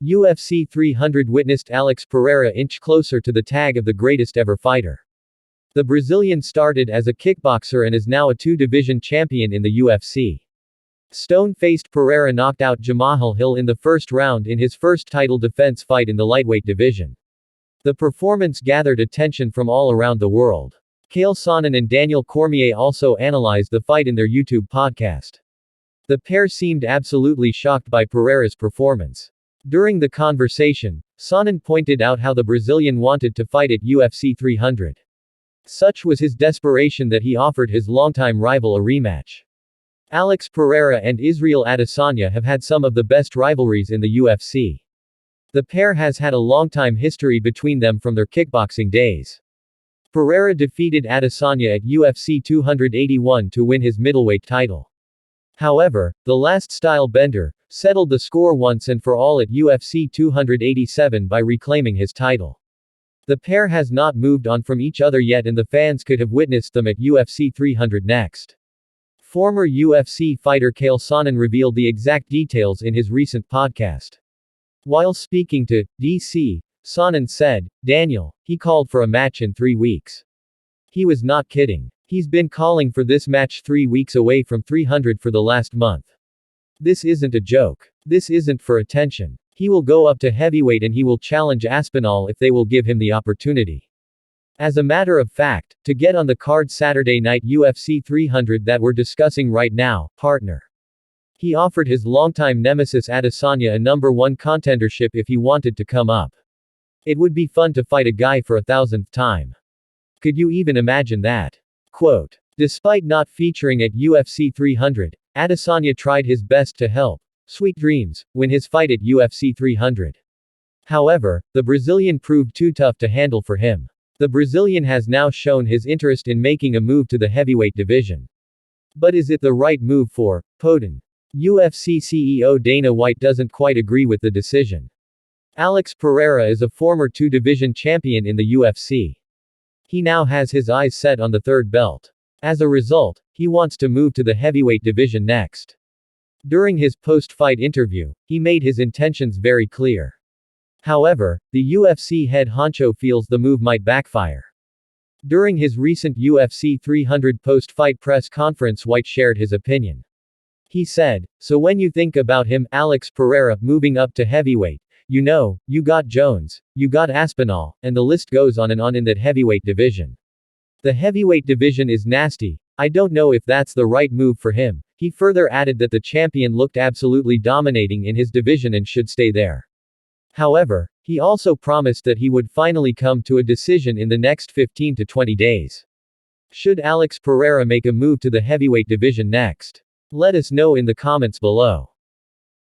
UFC 300 witnessed Alex Pereira inch closer to the tag of the greatest ever fighter. The Brazilian started as a kickboxer and is now a two-division champion in the UFC. Stone-faced Pereira knocked out Jamahal Hill in the first round in his first title defense fight in the lightweight division. The performance gathered attention from all around the world. Chael Sonnen and Cormier also analyzed the fight in their YouTube podcast. The pair seemed absolutely shocked by Pereira's performance. During the conversation, Sonnen pointed out how the Brazilian wanted to fight at UFC 300. Such was his desperation that he offered his longtime rival a rematch. Alex Pereira and Israel Adesanya have had some of the best rivalries in the UFC. The pair has had a long-time history between them from their kickboxing days. Pereira defeated Adesanya at UFC 281 to win his middleweight title. However, the last style bender settled the score once and for all at UFC 287 by reclaiming his title. The pair has not moved on from each other yet, and the fans could have witnessed them at UFC 300 next. Former UFC fighter Chael Sonnen revealed the exact details in his recent podcast. While speaking to DC, Sonnen said, "Daniel, he called for a match in 3 weeks. He was not kidding. He's been calling for this match 3 weeks away from 300 for the last month. This isn't a joke. This isn't for attention. He will go up to heavyweight and he will challenge Aspinall if they will give him the opportunity." As a matter of fact, to get on the card Saturday night UFC 300 that we're discussing right now, partner. He offered his longtime nemesis Adesanya a #1 contendership if he wanted to come up. It would be fun to fight a guy for 1,000th time. Could you even imagine that? Quote. Despite not featuring at UFC 300, Adesanya tried his best to help Sweet Dreams win his fight at UFC 300. However, the Brazilian proved too tough to handle for him. The Brazilian has now shown his interest in making a move to the heavyweight division. But is it the right move for Poden? UFC CEO Dana White doesn't quite agree with the decision. Alex Pereira is a former two-division champion in the UFC. He now has his eyes set on the third belt. As a result, he wants to move to the heavyweight division next. During his post-fight interview, he made his intentions very clear. However, the UFC head honcho feels the move might backfire. During his recent UFC 300 post-fight press conference, White shared his opinion. He said, "So when you think about him, Alex Pereira, moving up to heavyweight, you know, you got Jones, you got Aspinall, and the list goes on and on in that heavyweight division. The heavyweight division is nasty. I don't know if that's the right move for him." He further added that the champion looked absolutely dominating in his division and should stay there. However, he also promised that he would finally come to a decision in the next 15 to 20 days. Should Alex Pereira make a move to the heavyweight division next? Let us know in the comments below.